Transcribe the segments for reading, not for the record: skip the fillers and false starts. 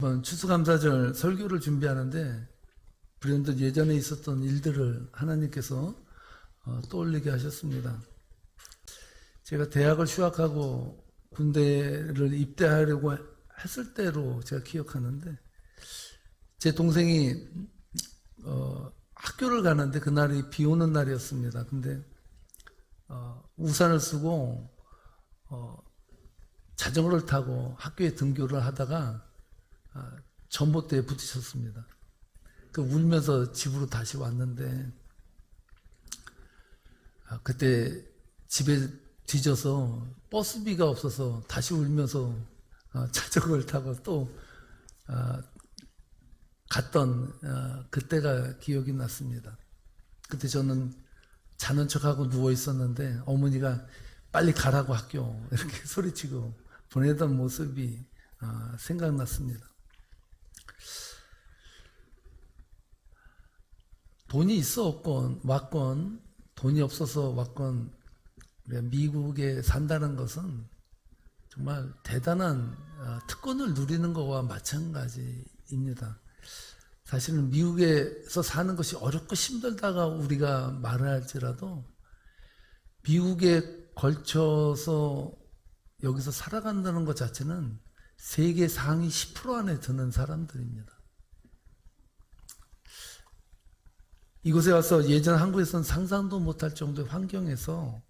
이번 추수감사절 설교를 준비하는데 불현듯 예전에 있었던 일들을 하나님께서 떠올리게 하셨습니다. 제가 대학을 휴학하고 군대를 입대하려고 했을 때로 제가 기억하는데, 제 동생이 학교를 가는데 그날이 비 오는 날이었습니다. 근데 우산을 쓰고 자전거를 타고 학교에 등교를 하다가 전봇대에 부딪혔습니다. 울면서 집으로 다시 왔는데, 그때 집에 뒤져서 버스비가 없어서 다시 울면서 자전거를 타고 또 갔던 그때가 기억이 났습니다. 그때 저는 자는 척하고 누워 있었는데 어머니가 빨리 가라고 학교 이렇게 소리치고 보내던 모습이 생각났습니다. 돈이 있어 없건 왔건, 돈이 없어서 왔건 미국에 산다는 것은 정말 대단한 특권을 누리는 것과 마찬가지입니다. 사실은 미국에서 사는 것이 어렵고 힘들다가 우리가 말을 할지라도 미국에 걸쳐서 여기서 살아간다는 것 자체는 세계 상위 10% 안에 드는 사람들입니다. 이곳에 와서 예전 한국에서는 상상도 못할 정도의 환경에서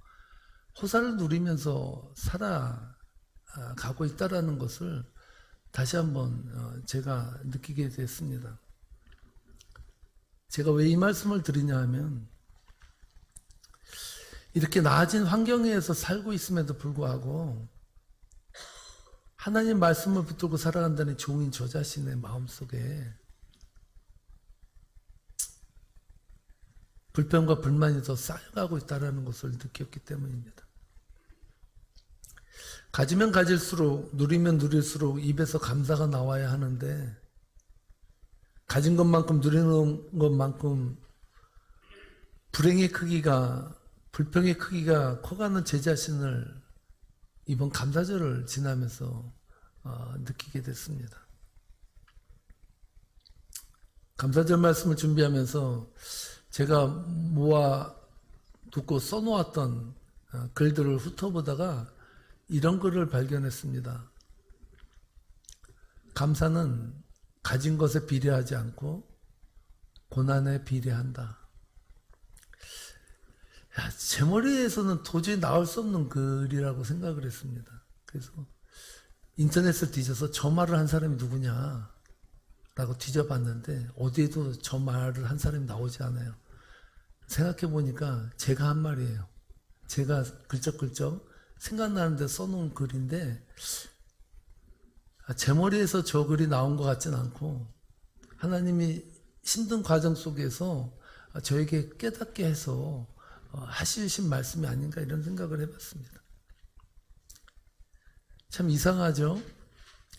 호사를 누리면서 살아가고 있다는 것을 다시 한번 제가 느끼게 됐습니다. 제가 왜 이 말씀을 드리냐 하면, 이렇게 나아진 환경에서 살고 있음에도 불구하고 하나님 말씀을 붙들고 살아간다는 종인 저 자신의 마음속에 불평과 불만이 더 쌓여가고 있다는 것을 느꼈기 때문입니다. 가지면 가질수록, 누리면 누릴수록 입에서 감사가 나와야 하는데, 가진 것만큼 누리는 것만큼 불행의 크기가, 불평의 크기가 커가는 제 자신을 이번 감사절을 지나면서 느끼게 됐습니다. 감사절 말씀을 준비하면서 제가 모아두고 써놓았던 글들을 훑어보다가 이런 글을 발견했습니다. 감사는 가진 것에 비례하지 않고 고난에 비례한다. 제 머리에서는 도저히 나올 수 없는 글이라고 생각을 했습니다. 그래서 인터넷을 뒤져서 저 말을 한 사람이 누구냐 라고 뒤져봤는데 어디에도 저 말을 한 사람이 나오지 않아요. 생각해 보니까 제가 한 말이에요. 제가 글쩍글쩍 생각나는 데 써놓은 글인데, 제 머리에서 저 글이 나온 것 같진 않고 하나님이 힘든 과정 속에서 저에게 깨닫게 해서 하시신 말씀이 아닌가, 이런 생각을 해봤습니다. 참 이상하죠?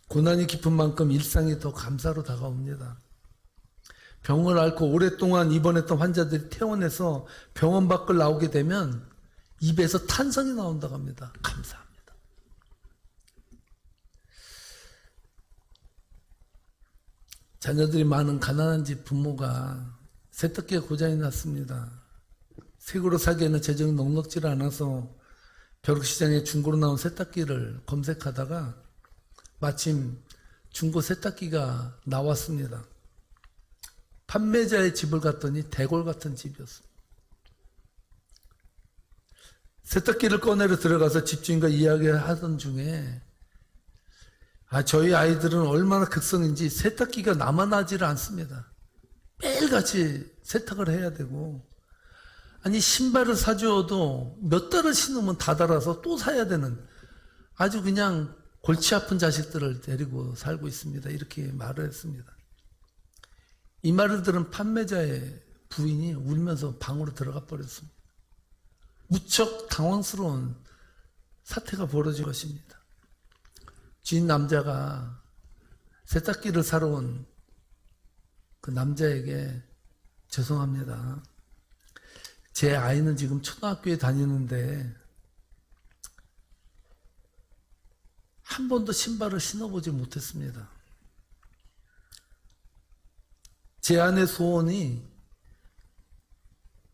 고난이 깊은 만큼 일상이 더 감사로 다가옵니다. 병을 앓고 오랫동안 입원했던 환자들이 퇴원해서 병원 밖을 나오게 되면 입에서 탄성이 나온다고 합니다. 감사합니다. 자녀들이 많은 가난한 집 부모가 세탁기가 고장이 났습니다. 새거로 사기에는 재정이 넉넉지 않아서 벼룩시장에 중고로 나온 세탁기를 검색하다가 마침 중고 세탁기가 나왔습니다. 판매자의 집을 갔더니 대골 같은 집이었습니다. 세탁기를 꺼내러 들어가서 집주인과 이야기를 하던 중에, 저희 아이들은 얼마나 극성인지 세탁기가 남아나지를 않습니다. 매일같이 세탁을 해야 되고, 신발을 사주어도 몇 달을 신으면 다 닳아서 또 사야 되는 아주 그냥 골치 아픈 자식들을 데리고 살고 있습니다. 이렇게 말을 했습니다. 이 말을 들은 판매자의 부인이 울면서 방으로 들어가 버렸습니다. 무척 당황스러운 사태가 벌어진 것입니다. 주인 남자가 세탁기를 사러 온 그 남자에게, 죄송합니다. 제 아이는 지금 초등학교에 다니는데 한 번도 신발을 신어보지 못했습니다. 제 아내 소원이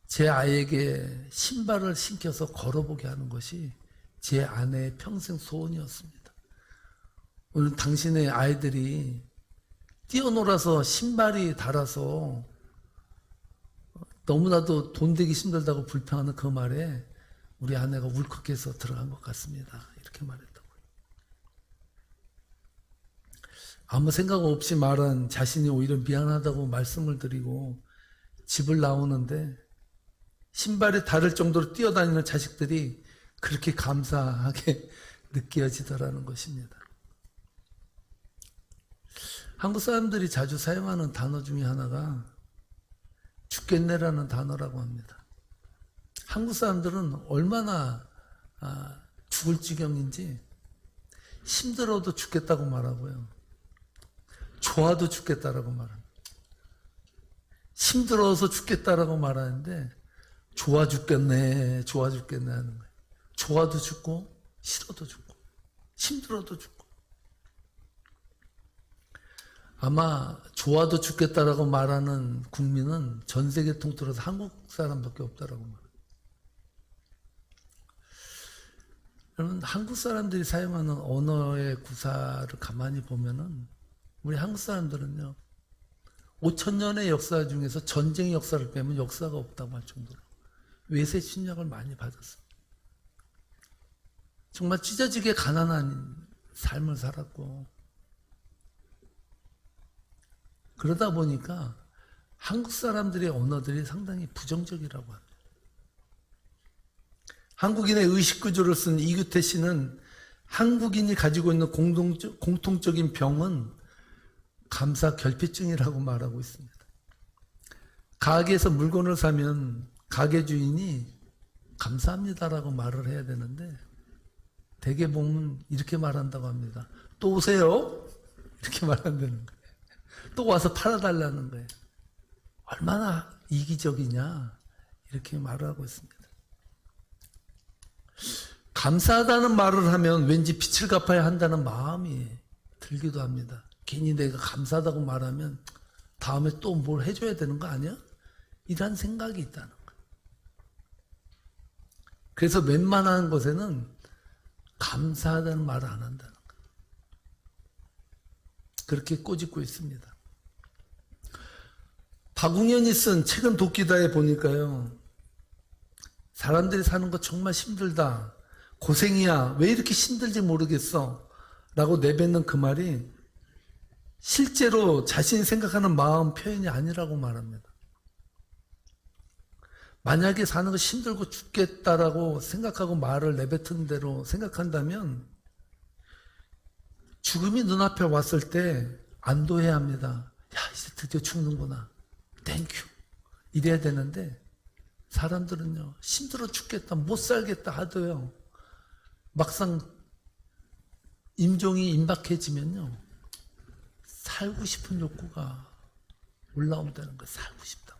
제 아이에게 신발을 신겨서 걸어보게 하는 것이 제 아내의 평생 소원이었습니다. 오늘 당신의 아이들이 뛰어놀아서 신발이 닳아서 너무나도 돈 되기 힘들다고 불평하는 그 말에 우리 아내가 울컥해서 들어간 것 같습니다. 이렇게 말했다고요. 아무 생각 없이 말한 자신이 오히려 미안하다고 말씀을 드리고 집을 나오는데 신발이 닳을 정도로 뛰어다니는 자식들이 그렇게 감사하게 느껴지더라는 것입니다. 한국 사람들이 자주 사용하는 단어 중에 하나가 죽겠네라는 단어라고 합니다. 한국 사람들은 얼마나 죽을 지경인지 힘들어도 죽겠다고 말하고요. 좋아도 죽겠다라고 말합니다. 힘들어서 죽겠다라고 말하는데 좋아 죽겠네, 좋아 죽겠네 하는 거예요. 좋아도 죽고 싫어도 죽고 힘들어도 죽고. 아마 좋아도 죽겠다라고 말하는 국민은 전 세계 통틀어서 한국 사람밖에 없다라고 말합니다. 여러분, 한국 사람들이 사용하는 언어의 구사를 가만히 보면은 우리 한국 사람들은요 5,000년의 역사 중에서 전쟁의 역사를 빼면 역사가 없다고 할 정도로 외세 침략을 많이 받았어요. 정말 찢어지게 가난한 삶을 살았고, 그러다 보니까 한국 사람들의 언어들이 상당히 부정적이라고 합니다. 한국인의 의식구조를 쓴 이규태 씨는 한국인이 가지고 있는 공통적인 병은 감사 결핍증이라고 말하고 있습니다. 가게에서 물건을 사면 가게 주인이 감사합니다라고 말을 해야 되는데 대개 보면 이렇게 말한다고 합니다. 또 오세요? 이렇게 말한다는 거예요. 또 와서 팔아달라는 거예요. 얼마나 이기적이냐 이렇게 말을 하고 있습니다. 감사하다는 말을 하면 왠지 빚을 갚아야 한다는 마음이 들기도 합니다. 괜히 내가 감사하다고 말하면 다음에 또 뭘 해줘야 되는 거 아니야? 이런 생각이 있다는 거예요. 그래서 웬만한 것에는 감사하다는 말을 안 한다는 거예요. 그렇게 꼬집고 있습니다. 박웅현이 쓴 책은 도끼다에 보니까요. 사람들이 사는 거 정말 힘들다. 고생이야. 왜 이렇게 힘들지 모르겠어. 라고 내뱉는 그 말이 실제로 자신이 생각하는 마음 표현이 아니라고 말합니다. 만약에 사는 거 힘들고 죽겠다라고 생각하고 말을 내뱉은 대로 생각한다면 죽음이 눈앞에 왔을 때 안도해야 합니다. 야, 이제 드디어 죽는구나. 땡큐. 이래야 되는데 사람들은요, 힘들어 죽겠다, 못 살겠다 하도요, 막상 임종이 임박해지면요, 살고 싶은 욕구가 올라온다는 거예요. 살고 싶다.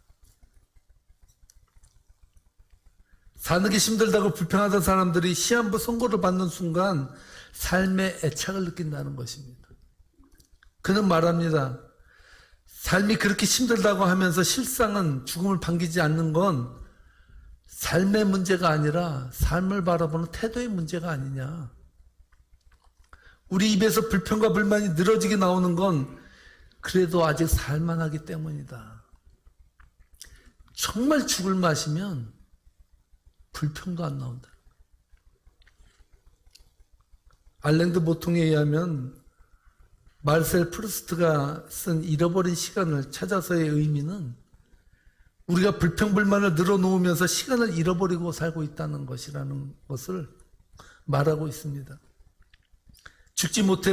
사는 게 힘들다고 불평하던 사람들이 시한부 선고를 받는 순간 삶의 애착을 느낀다는 것입니다. 그는 말합니다. 삶이 그렇게 힘들다고 하면서 실상은 죽음을 반기지 않는 건 삶의 문제가 아니라 삶을 바라보는 태도의 문제가 아니냐. 우리 입에서 불평과 불만이 늘어지게 나오는 건 그래도 아직 살만하기 때문이다. 정말 죽을 맛이면 불평도 안 나온다. 알랭드 보통에 의하면 마르셀 프루스트가 쓴 잃어버린 시간을 찾아서의 의미는 우리가 불평불만을 늘어놓으면서 시간을 잃어버리고 살고 있다는 것이라는 것을 말하고 있습니다. 죽지 못해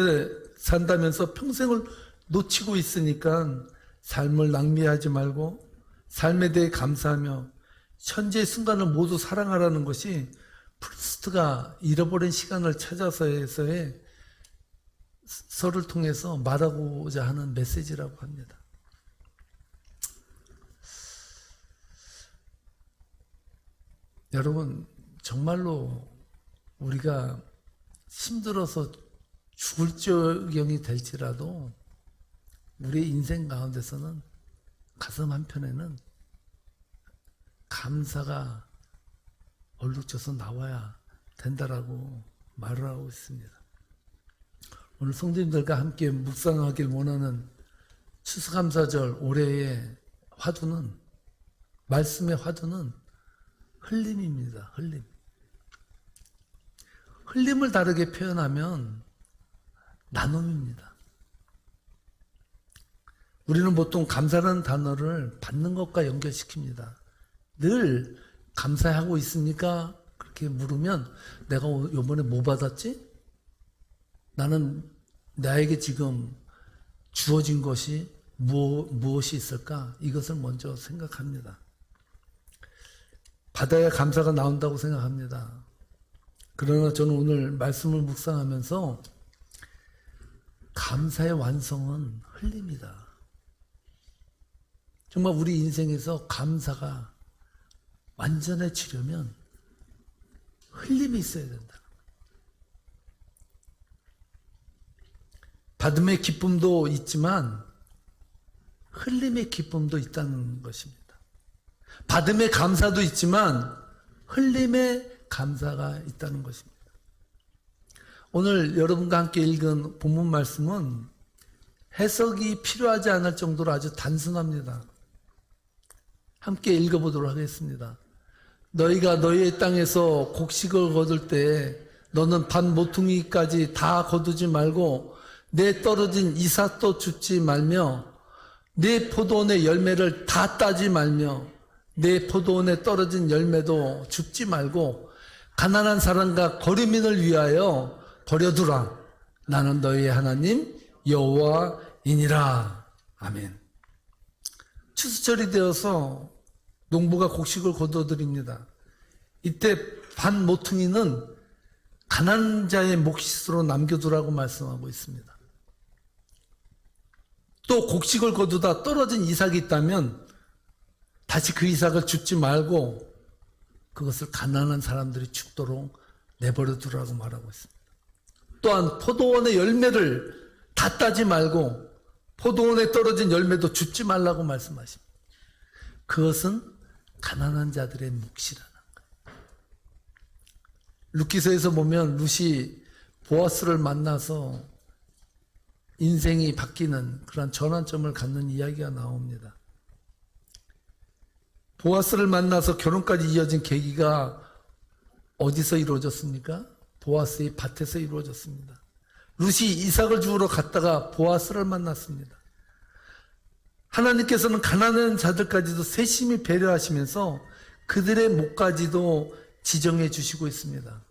산다면서 평생을 놓치고 있으니까 삶을 낭비하지 말고 삶에 대해 감사하며 현재의 순간을 모두 사랑하라는 것이 프루스트가 잃어버린 시간을 찾아서에서의 서를 통해서 말하고자 하는 메시지라고 합니다. 여러분, 정말로 우리가 힘들어서 죽을 지경이 될지라도 우리의 인생 가운데서는 가슴 한편에는 감사가 얼룩져서 나와야 된다라고 말을 하고 있습니다. 오늘 성도님들과 함께 묵상하길 원하는 추수감사절 올해의 화두는, 말씀의 화두는 흘림입니다. 흘림. 흘림을 다르게 표현하면 나눔입니다. 우리는 보통 감사라는 단어를 받는 것과 연결시킵니다. 늘 감사하고 있습니까? 그렇게 물으면 내가 이번에 뭐 받았지? 나는 나에게 지금 주어진 것이 무엇이 있을까? 이것을 먼저 생각합니다. 받아야 감사가 나온다고 생각합니다. 그러나 저는 오늘 말씀을 묵상하면서 감사의 완성은 흘립니다. 정말 우리 인생에서 감사가 완전해지려면 흘림이 있어야 된다. 받음의 기쁨도 있지만 흘림의 기쁨도 있다는 것입니다. 받음의 감사도 있지만 흘림의 감사가 있다는 것입니다. 오늘 여러분과 함께 읽은 본문 말씀은 해석이 필요하지 않을 정도로 아주 단순합니다. 함께 읽어보도록 하겠습니다. 너희가 너희의 땅에서 곡식을 거둘 때 너는 밭 모퉁이까지 다 거두지 말고 내 떨어진 이삭도 줍지 말며 내 포도원의 열매를 다 따지 말며 내 포도원에 떨어진 열매도 줍지 말고 가난한 사람과 거류민을 위하여 버려두라. 나는 너희의 하나님 여호와이니라. 아멘. 추수철이 되어서 농부가 곡식을 거둬들입니다. 이때 밭 모퉁이는 가난한 자의 몫으로 남겨두라고 말씀하고 있습니다. 또 곡식을 거두다 떨어진 이삭이 있다면 다시 그 이삭을 줍지 말고 그것을 가난한 사람들이 죽도록 내버려 두라고 말하고 있습니다. 또한 포도원의 열매를 다 따지 말고 포도원에 떨어진 열매도 줍지 말라고 말씀하십니다. 그것은 가난한 자들의 몫이라는 거예요. 룻기서에서 보면 룻이 보아스를 만나서 인생이 바뀌는 그런 전환점을 갖는 이야기가 나옵니다. 보아스를 만나서 결혼까지 이어진 계기가 어디서 이루어졌습니까? 보아스의 밭에서 이루어졌습니다. 룻이 이삭을 주우러 갔다가 보아스를 만났습니다. 하나님께서는 가난한 자들까지도 세심히 배려하시면서 그들의 몫까지도 지정해 주시고 있습니다.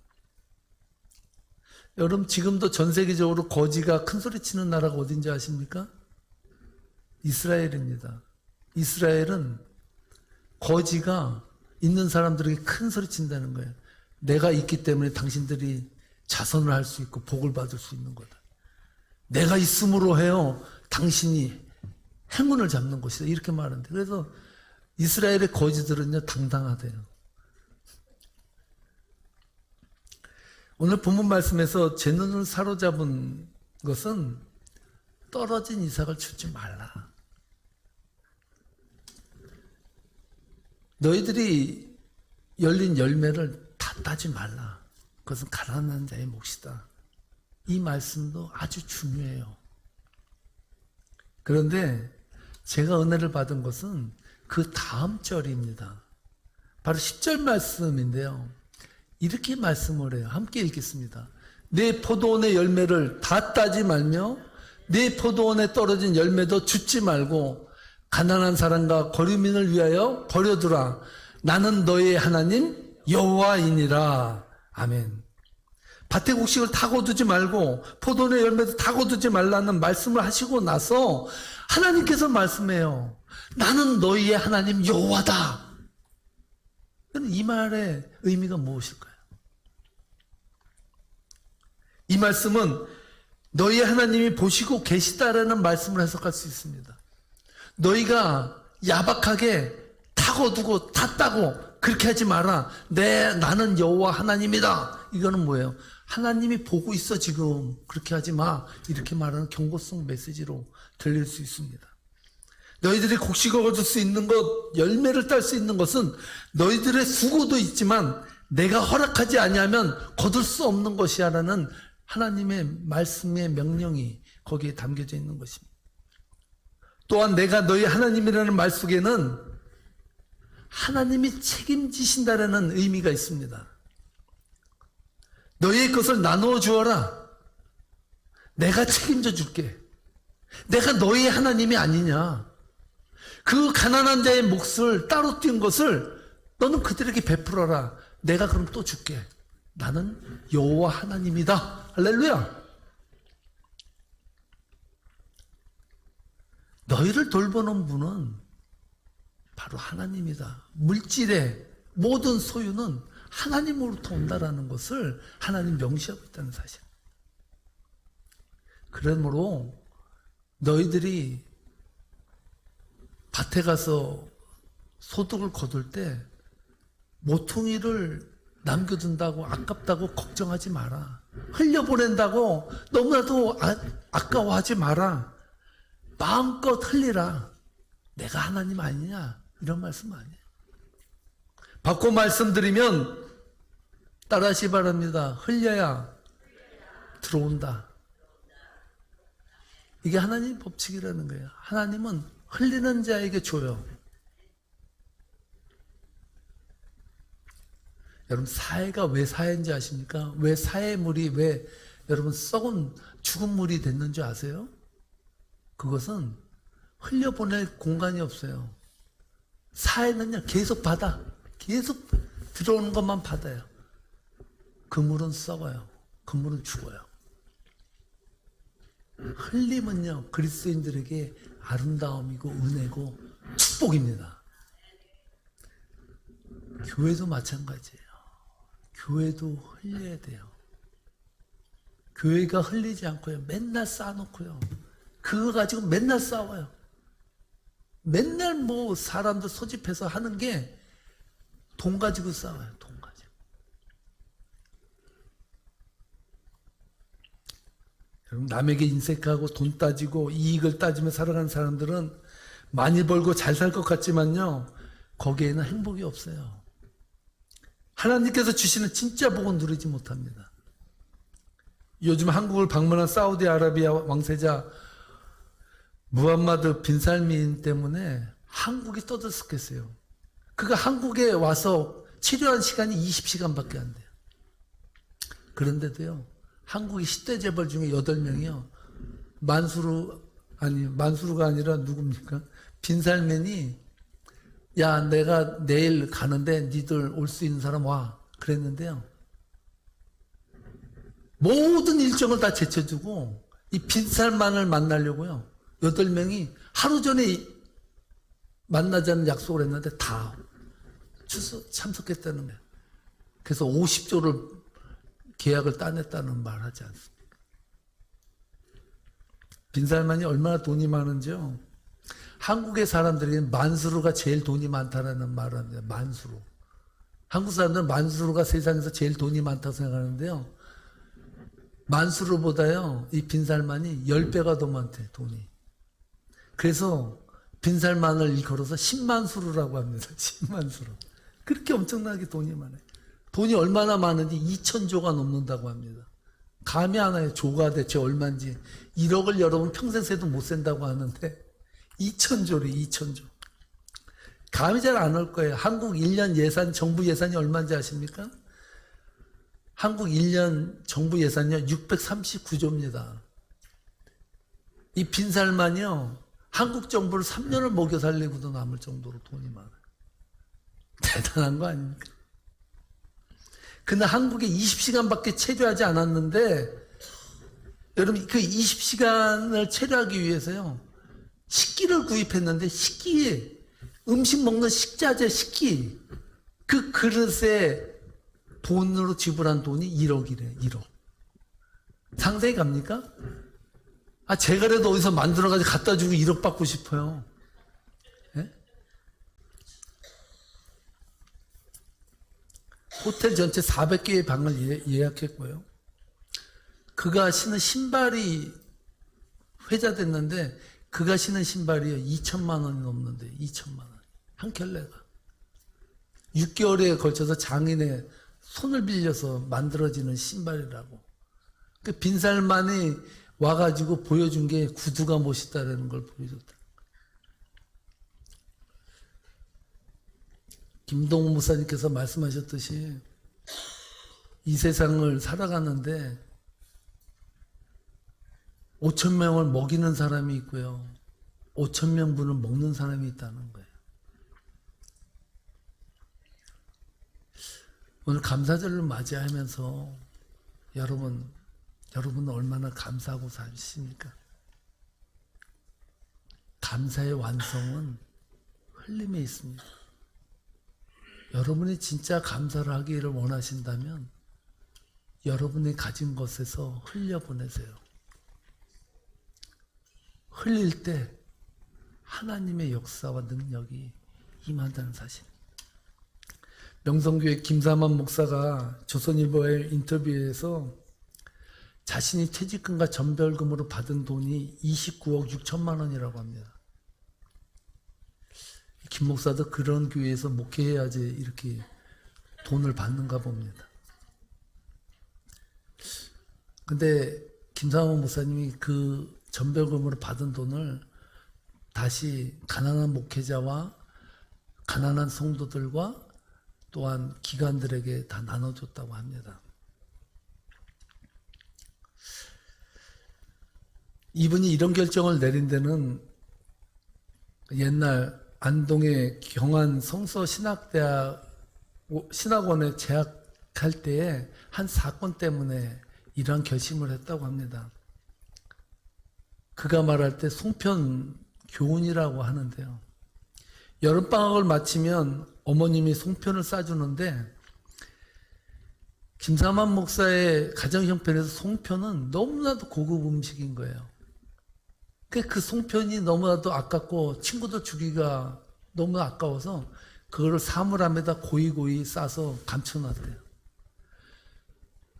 여러분, 지금도 전 세계적으로 거지가 큰 소리 치는 나라가 어딘지 아십니까? 이스라엘입니다. 이스라엘은 거지가 있는 사람들에게 큰 소리 친다는 거예요. 내가 있기 때문에 당신들이 자선을 할 수 있고 복을 받을 수 있는 거다. 내가 있음으로 해요. 당신이 행운을 잡는 것이다. 이렇게 말하는데, 그래서 이스라엘의 거지들은요 당당하대요. 오늘 본문 말씀에서 제 눈을 사로잡은 것은 떨어진 이삭을 주지 말라. 너희들이 열린 열매를 다 따지 말라. 그것은 가난한 자의 몫이다. 이 말씀도 아주 중요해요. 그런데 제가 은혜를 받은 것은 그 다음 절입니다. 바로 10절 말씀인데요. 이렇게 말씀을 해요. 함께 읽겠습니다. 내 포도원의 열매를 다 따지 말며 내 포도원에 떨어진 열매도 줍지 말고 가난한 사람과 거류민을 위하여 버려두라. 나는 너의 하나님 여호와이니라. 아멘. 밭에 곡식을 다 거두지 말고 포도원의 열매도 다 거두지 말라는 말씀을 하시고 나서 하나님께서 말씀해요. 나는 너희의 하나님 여호와다. 이 말의 의미가 무엇일까요? 이 말씀은 너희 하나님이 보시고 계시다라는 말씀을 해석할 수 있습니다. 너희가 야박하게 다 거두고 다 따고 그렇게 하지 마라. 나는 여호와 하나님이다. 이거는 뭐예요? 하나님이 보고 있어 지금. 그렇게 하지 마. 이렇게 말하는 경고성 메시지로 들릴 수 있습니다. 너희들이 곡식을 얻을 수 있는 것, 열매를 딸 수 있는 것은 너희들의 수고도 있지만 내가 허락하지 아니하면 거둘 수 없는 것이야라는 하나님의 말씀의 명령이 거기에 담겨져 있는 것입니다. 또한 내가 너희 하나님이라는 말 속에는 하나님이 책임지신다라는 의미가 있습니다. 너희의 것을 나누어 주어라. 내가 책임져 줄게. 내가 너희의 하나님이 아니냐. 그 가난한 자의 몫을 따로 뛴 것을 너는 그들에게 베풀어라. 내가 그럼 또 줄게. 나는 여호와 하나님이다. 할렐루야. 너희를 돌보는 분은 바로 하나님이다. 물질의 모든 소유는 하나님으로부터 온다라는 것을 하나님 명시하고 있다는 사실. 그러므로 너희들이 밭에 가서 소득을 거둘 때 모퉁이를 남겨둔다고 아깝다고 걱정하지 마라. 흘려보낸다고 너무나도 아까워하지 마라. 마음껏 흘리라. 내가 하나님 아니냐? 이런 말씀 아니에요. 바꿔 말씀드리면 따라하시 바랍니다. 흘려야 들어온다. 이게 하나님 법칙이라는 거예요. 하나님은 흘리는 자에게 줘요. 여러분 사해가 왜 사해인지 아십니까? 왜 사해물이 왜 여러분 썩은 죽은 물이 됐는 줄 아세요? 그것은 흘려보낼 공간이 없어요. 사해는요 계속 받아. 계속 들어오는 것만 받아요. 그 물은 썩어요. 그 물은 죽어요. 흘림은요 그리스도인들에게 아름다움이고 은혜고 축복입니다. 교회도 마찬가지예요. 교회도 흘려야 돼요. 교회가 흘리지 않고요 맨날 쌓아놓고요 그거 가지고 맨날 싸워요. 맨날 뭐 사람들 소집해서 하는 게 돈 가지고 싸워요. 돈 가지고. 여러분 남에게 인색하고 돈 따지고 이익을 따지며 살아가는 사람들은 많이 벌고 잘 살 것 같지만요 거기에는 행복이 없어요. 하나님께서 주시는 진짜 복은 누리지 못합니다. 요즘 한국을 방문한 사우디아라비아 왕세자 무함마드 빈 살민 때문에 한국이 떠들썩했어요. 그가 한국에 와서 치료한 시간이 20시간밖에 안 돼요. 그런데도요 한국의 10대 재벌 중에 8명이요 만수르가 아니라 누굽니까? 빈 살민이 야 내가 내일 가는데 니들 올 수 있는 사람 와 그랬는데요 모든 일정을 다 제쳐두고 이 빈 살만을 만나려고요 8명이 하루 전에 만나자는 약속을 했는데 다 참석했다는 거예요. 그래서 50조를 계약을 따냈다는 말 하지 않습니까? 빈 살만이 얼마나 돈이 많은지요. 한국의 사람들이 만수르가 제일 돈이 많다는 말을 합니다. 만수르. 한국 사람들은 만수르가 세상에서 제일 돈이 많다고 생각하는데요. 만수르보다요 이 빈 살만이 10배가 더 많대 돈이. 그래서 빈살만을 일컬어서 10만 수루라고 합니다. 10만 수루. 그렇게 엄청나게 돈이 많아요. 돈이 얼마나 많은지 2,000조가 넘는다고 합니다. 감이 안 와요. 조가 대체 얼마인지. 1억을 여러분 평생 세도 못 센다고 하는데 2,000조래 2,000조. 감이 잘 안 올 거예요. 한국 1년 예산, 정부 예산이 얼마인지 아십니까? 한국 1년 정부 예산이요 639조입니다. 이 빈살만이요 한국 정부를 3년을 먹여 살리고도 남을 정도로 돈이 많아요. 대단한 거 아닙니까? 근데 한국에 20시간밖에 체류하지 않았는데 여러분 그 20시간을 체류하기 위해서요 식기를 구입했는데 식기에 음식 먹는 식자재 식기 그 그릇에 돈으로 지불한 돈이 1억이래 1억. 상상이 갑니까? 제가라도 어디서 만들어가지고 갖다 주고 1억 받고 싶어요. 예? 호텔 전체 400개의 방을 예약했고요. 그가 신은 신발이 회자됐는데 그가 신은 신발이요 2천만 원이 넘는데 2천만 원 한 켤레가 6개월에 걸쳐서 장인의 손을 빌려서 만들어지는 신발이라고. 그 빈살만이 와가지고 보여준 게 구두가 멋있다라는 걸 보여줬다. 김동훈 목사님께서 말씀하셨듯이 이 세상을 살아가는데 5천 명을 먹이는 사람이 있고요. 5천 명분을 먹는 사람이 있다는 거예요. 오늘 감사절을 맞이하면서 여러분은 얼마나 감사하고 사십니까? 감사의 완성은 흘림에 있습니다. 여러분이 진짜 감사를 하기를 원하신다면 여러분이 가진 것에서 흘려보내세요. 흘릴 때 하나님의 역사와 능력이 임한다는 사실. 명성교회 김사만 목사가 조선일보의 인터뷰에서 자신이 퇴직금과 전별금으로 받은 돈이 29억 6천만 원이라고 합니다. 김 목사도 그런 교회에서 목회해야지 이렇게 돈을 받는가 봅니다. 근데 김사만 목사님이 그 전별금으로 받은 돈을 다시 가난한 목회자와 가난한 성도들과 또한 기관들에게 다 나눠줬다고 합니다. 이분이 이런 결정을 내린 데는 옛날 안동의 경안 성서 신학원에 재학할 때에 한 사건 때문에 이러한 결심을 했다고 합니다. 그가 말할 때 송편 교훈이라고 하는데요. 여름방학을 마치면 어머님이 송편을 싸주는데 김사만 목사의 가정 형편에서 송편은 너무나도 고급 음식인 거예요. 그 송편이 너무나도 아깝고 친구들 주기가 너무 아까워서 그거를 사물함에다 고이고이 싸서 감춰놨대요.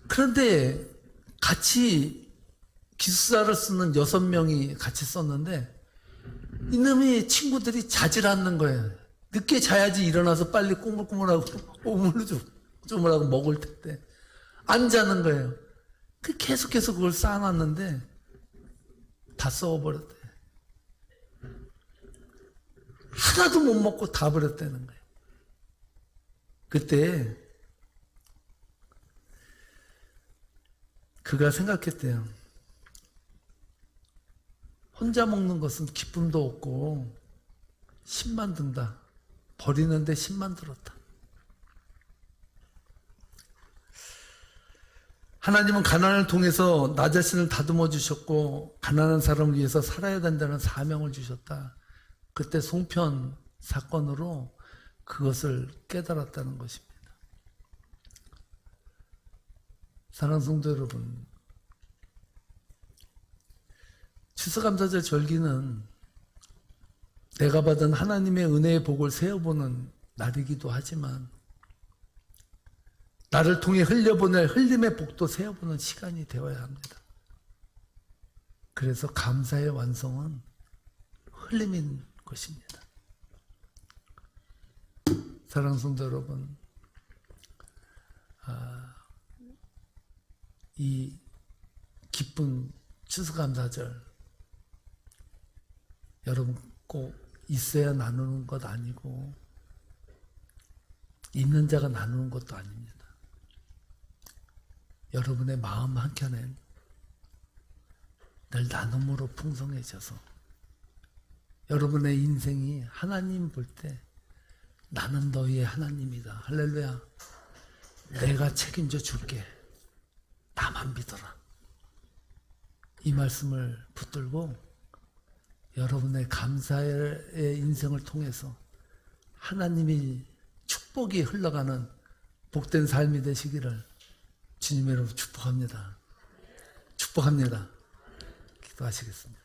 그런데 같이 기숙사를 쓰는 6명이 같이 썼는데 이놈의 친구들이 자질 않는 거예요. 늦게 자야지 일어나서 빨리 꾸물꾸물하고 오물쭈물하고 먹을 텐데 안 자는 거예요. 계속해서 그걸 쌓아놨는데 다 썩어버렸대. 하나도 못 먹고 다 버렸다는 거예요. 그때 그가 생각했대요. 혼자 먹는 것은 기쁨도 없고 힘만 든다. 버리는데 힘만 들었다. 하나님은 가난을 통해서 나 자신을 다듬어 주셨고 가난한 사람을 위해서 살아야 된다는 사명을 주셨다. 그때 송편 사건으로 그것을 깨달았다는 것입니다. 사랑하는 성도 여러분, 추수감사절 절기는 내가 받은 하나님의 은혜의 복을 세어보는 날이기도 하지만 나를 통해 흘려보낼 흘림의 복도 세어보는 시간이 되어야 합니다. 그래서 감사의 완성은 흘림인 것입니다. 사랑하는 성도 여러분, 이 기쁜 추수감사절 여러분 꼭 있어야 나누는 것 아니고 있는 자가 나누는 것도 아닙니다. 여러분의 마음 한켠엔 늘 나눔으로 풍성해져서 여러분의 인생이 하나님 볼 때 나는 너희의 하나님이다. 할렐루야. 내가 책임져 줄게. 나만 믿어라. 이 말씀을 붙들고 여러분의 감사의 인생을 통해서 하나님이 축복이 흘러가는 복된 삶이 되시기를 주님의 이름으로 축복합니다. 축복합니다. 기도하시겠습니다.